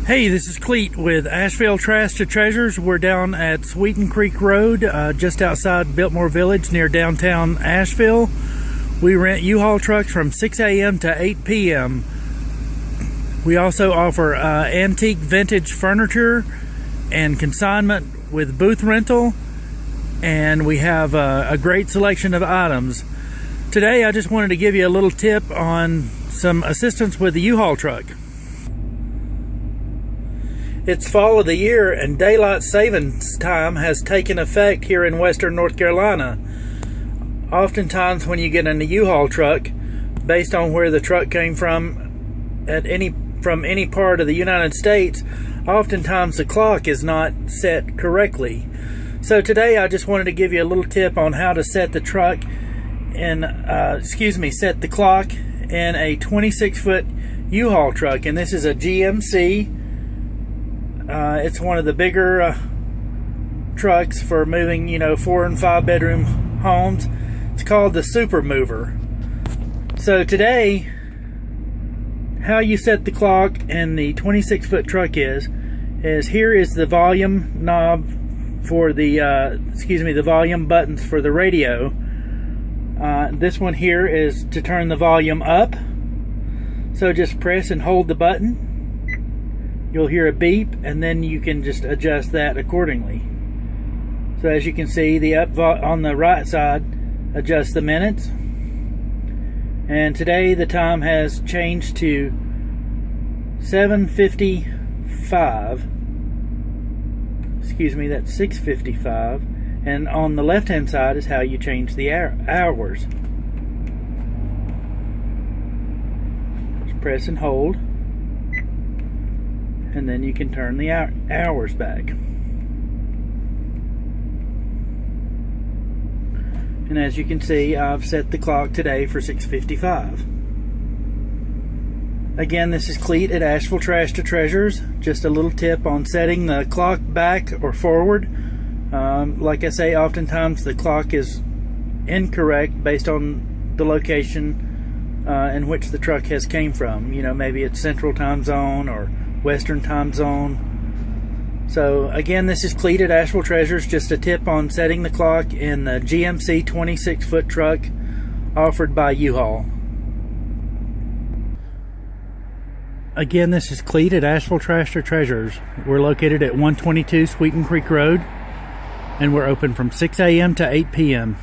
Hey, this is Cleet with Asheville Trash to Treasures. We're down at Sweeten Creek Road, just outside Biltmore Village near downtown Asheville. We rent Uhaul trucks from 6 a.m. to 8 p.m. We also offer antique vintage furniture and consignment with booth rental, and we have a great selection of items. Today I just wanted to give you a little tip on some assistance with the Uhaul truck. It's fall of the year and daylight savings time has taken effect here in western North Carolina. Oftentimes when you get in a Uhaul truck, based on where the truck came from any part of the United States, oftentimes the clock is not set correctly. So today I just wanted to give you a little tip on how to set the truck in, set the clock in a 26-foot Uhaul truck, and this is a GMC. It's one of the bigger trucks for moving, 4 and 5 bedroom homes. It's called the Super Mover. So today, how you set the clock in the 26-foot truck is here is the volume knob for the, the volume buttons for the radio. This one here is to turn the volume up. So just press and hold the button. You'll hear a beep, and then you can just adjust that accordingly. So as you can see, the up on the right side adjusts the minutes. And today the time has changed to 7:55. That's 6:55. And on the left-hand side is how you change the hours. Just press and hold, and then you can turn the hours back. And as you can see, I've set the clock today for 6:55. Again, this is Cleet at Asheville Trash to Treasures. Just a little tip on setting the clock back or forward. Like I say, oftentimes the clock is incorrect based on the location in which the truck has came from. Maybe it's Central Time Zone or Western Time Zone. So again, this is Cleet at Asheville Treasures. Just a tip on setting the clock in the GMC 26-foot truck offered by Uhaul. Again, this is Cleet at Asheville Trash to Treasures. We're located at 122 Sweeten Creek Road, and we're open from 6 a.m. to 8 p.m.